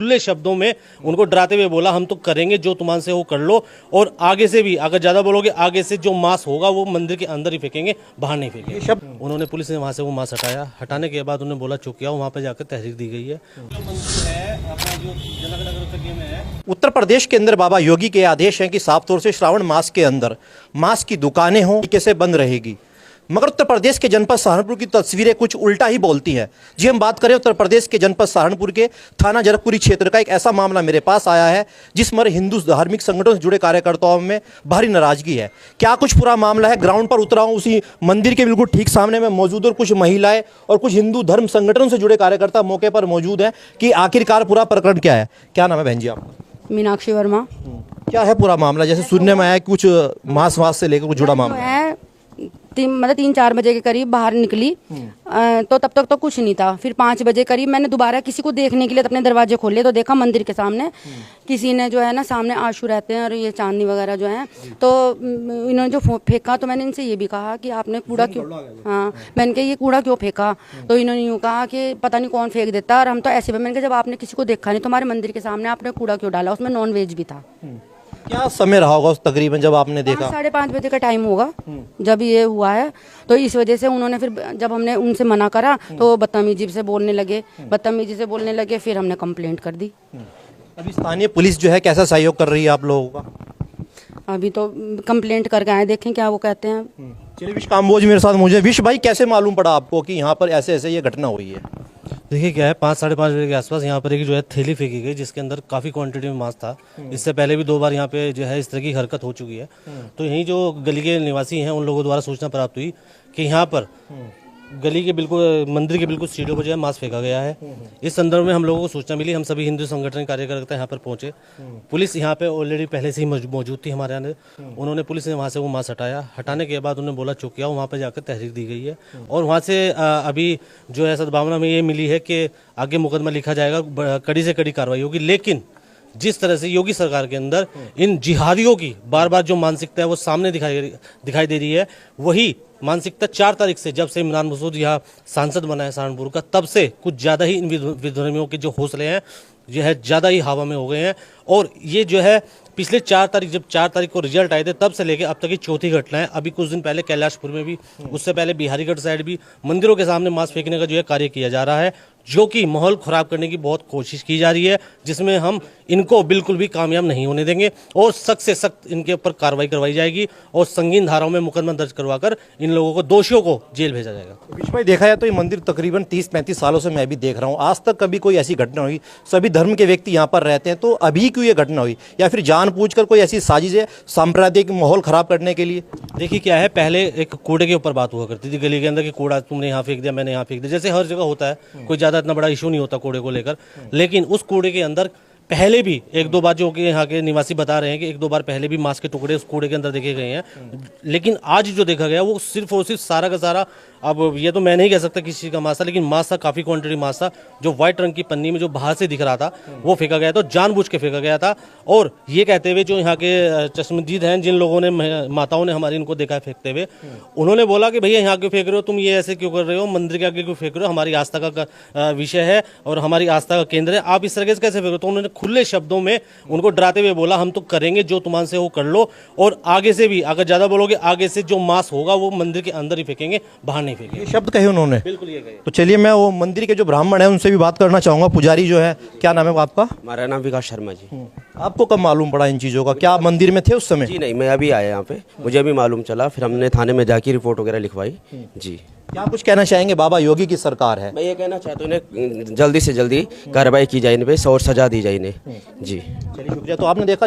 खुले शब्दों में उनको डराते हुए बोला हम तो करेंगे जो तुम्हारे से वो कर लो, और आगे से भी अगर ज्यादा बोलोगे आगे से जो मांस होगा वो मंदिर के अंदर ही फेंकेंगे, बाहर नहीं फेंकेंगे। शब्द उन्होंने पुलिस ने वहां से वो मांस हटाया, हटाने के बाद उन्होंने बोला चुप किया, वहां पे जाकर तहरीर दी गई है। उत्तर प्रदेश के अंदर बाबा योगी के आदेश हैं कि साफ तौर से श्रावण मास के अंदर मांस की दुकानें हों कैसे बंद रहेगी, मगर उत्तर प्रदेश के जनपद सहारनपुर की तस्वीरें कुछ उल्टा ही बोलती हैं। जी हम बात करें उत्तर प्रदेश के जनपद सहारनपुर के थाना जरकपुरी क्षेत्र का, एक ऐसा मामला मेरे पास आया है जिस पर हिंदू धार्मिक संगठनों से जुड़े कार्यकर्ताओं में भारी नाराजगी है। क्या कुछ पूरा मामला है, ग्राउंड पर उतरा हूँ, उसी मंदिर के बिल्कुल ठीक सामने में मौजूद और कुछ महिलाएं और कुछ हिंदू धर्म संगठनों से जुड़े कार्यकर्ता मौके पर मौजूद हैं कि आखिरकार पूरा प्रकरण क्या है। क्या नाम है बहन जी आपका? मीनाक्षी वर्मा। क्या है पूरा मामला? जैसे सुनने में आया कि कुछ मांस वास से लेकर कुछ जुड़ा मामला है। 3-4 बजे के करीब बाहर निकली तो तब तक तो कुछ नहीं था। फिर 5 बजे करीब मैंने दोबारा किसी को देखने के लिए अपने दरवाजे खोले तो देखा मंदिर के सामने किसी ने जो है ना, सामने आशू रहते हैं और ये चांदनी वगैरह जो है, तो इन्होंने जो फेंका तो मैंने इनसे ये भी कहा कि आपने कूड़ा क्यों, हाँ मैंने कहा ये कूड़ा क्यों फेंका, तो इन्होंने यूँ कहा कि पता नहीं कौन फेंक देता, और हम तो ऐसे मैंने कहा जब आपने किसी को देखा नहीं तो हमारे मंदिर के सामने आपने कूड़ा क्यों डाला, उसमें नॉन वेज भी था। क्या समय रहा होगा उस तकरीबन जब आपने देखा? 5-5:30 बजे का टाइम होगा जब ये हुआ है। तो इस वजह से उन्होंने फिर जब हमने उनसे मना करा तो बदतमीजी से बोलने लगे, फिर हमने कंप्लेंट कर दी। अभी स्थानीय पुलिस जो है कैसा सहयोग कर रही है आप लोगों का? अभी तो कंप्लेंट करके आए, देखें क्या वो कहते हैं। चलिए विश काम्बोज मेरे साथ मौजूद है। विश भाई, कैसे मालूम पड़ा आपको कि यहाँ पर ऐसे ऐसे ये घटना हुई है? देखिए क्या है, 5-5:30 बजे के आसपास यहाँ पर एक जो है थैली फेंकी गई जिसके अंदर काफ़ी क्वांटिटी में मांस था। इससे पहले भी 2 बार यहाँ पे जो है इस तरह की हरकत हो चुकी है। तो यहीं जो गली के निवासी हैं उन लोगों द्वारा सूचना प्राप्त हुई कि यहाँ पर गली के बिल्कुल मंदिर के बिल्कुल सीढ़ियों पर जो है मांस फेंका गया है। इस संदर्भ में हम लोगों को सूचना मिली, हम सभी हिंदू संगठन कार्यकर्ता यहाँ पर पहुंचे। पुलिस यहाँ पे ऑलरेडी पहले से ही मौजूद थी हमारे यहाँ। उन्होंने पुलिस ने वहाँ से वो मांस हटाया, हटाने के बाद उन्होंने बोला चुप किया, वहाँ पे जाकर तहरीर दी गई है। और वहाँ से अभी जो है सद्भावना में ये मिली है कि आगे मुकदमा लिखा जाएगा, कड़ी से कड़ी कार्रवाई होगी। लेकिन जिस तरह से योगी सरकार के अंदर इन जिहादियों की बार बार जो मानसिकता है वो सामने दिखाई दे रही है, वही मानसिकता 4 तारीख से जब से इमरान मसूद यहाँ सांसद बना है सहारनपुर का, तब से कुछ ज़्यादा ही इन विधर्मियों के जो हौसले हैं जो है ज़्यादा ही हवा में हो गए हैं। और ये जो है पिछले 4 तारीख, जब 4 तारीख को रिजल्ट आए थे तब से लेकर अब तक की चौथी घटना है। अभी कुछ दिन पहले कैलाशपुर में भी, उससे पहले बिहारीगढ़ साइड भी मंदिरों के सामने मांस फेंकने का जो है कार्य किया जा रहा है, जो कि माहौल खराब करने की बहुत कोशिश की जा रही है, जिसमें हम इनको बिल्कुल भी कामयाब नहीं होने देंगे और सख्त से सख्त इनके ऊपर कार्रवाई करवाई जाएगी और संगीन धाराओं में मुकदमा दर्ज करवाकर इन लोगों को, दोषियों को जेल भेजा जाएगा। विश भाई, देखा जाए तो ये मंदिर तकरीबन 30-35 सालों से मैं भी देख रहा हूँ, आज तक कभी कोई ऐसी घटना हुई? सभी धर्म के व्यक्ति यहाँ पर रहते हैं, तो अभी क्यों ये घटना हुई, या फिर जानबूझकर कोई ऐसी साजिश है सांप्रदायिक माहौल खराब करने के लिए? देखिए क्या है, पहले एक कूड़े के ऊपर बात हुआ करती थी गली के अंदर कि कूड़ा तुमने यहाँ फेंक दिया, मैंने यहाँ फेंक दिया, जैसे हर जगह होता है, कोई ज़्यादा इतना बड़ा इशू नहीं होता कूड़े को लेकर। लेकिन उस कूड़े के अंदर पहले भी 1-2 बार, जो कि यहाँ के निवासी बता रहे हैं कि 1-2 बार पहले भी मांस के टुकड़े उस कूड़े के अंदर देखे गए हैं। लेकिन आज जो देखा गया वो सिर्फ और सिर्फ सारा का सारा, अब ये तो मैं नहीं कह सकता किसी चीज़ का मांस था, लेकिन मांस था, काफ़ी क्वांटिटी मांस था, जो व्हाइट रंग की पन्नी में जो बाहर से दिख रहा था वो फेंका गया था, जानबूझ के फेंका गया था। और ये कहते हुए जो यहाँ के चश्मदीद हैं, जिन लोगों ने, माताओं ने हमारी इनको देखा है फेंकते हुए, उन्होंने बोला कि भैया यहाँ क्यों फेंक रहे हो, तुम ये ऐसे क्यों कर रहे हो, मंदिर के आगे क्यों फेंक रहे हो, हमारी आस्था का विषय है और हमारी आस्था का केंद्र है, आप इस तरह से कैसे फेंक रहे हो। तो उन्होंने खुले शब्दों में उनको डराते हुए बोला हम तो करेंगे जो तुम्हारे से वो कर लो, और आगे से भी अगर ज्यादा बोलोगे आगे से जो मांस होगा वो मंदिर के अंदर ही फेंकेंगे, बाहर नहीं फेंकेंगे। शब्द कहे उन्होंने? बिल्कुल ये कहे। तो चलिए मैं वो मंदिर के जो ब्राह्मण है उनसे भी बात करना चाहूंगा। पुजारी जो है, क्या नाम है आपका? हमारा नाम विकास शर्मा जी। आपको कब मालूम पड़ा इन चीज़ों का? क्या आप मंदिर में थे उस समय? जी नहीं, मैं अभी आया यहाँ पे, मुझे अभी मालूम चला, फिर हमने थाने में जाके रिपोर्ट वगैरह लिखवाई जी। क्या कुछ कहना चाहेंगे? बाबा योगी की सरकार है, मैं ये कहना चाहता हूँ इन्हें जल्दी से जल्दी कार्रवाई की जाए, इन पे और सजा दी जाए इन्हें जी। चलिए शुक्रिया। तो आपने देखा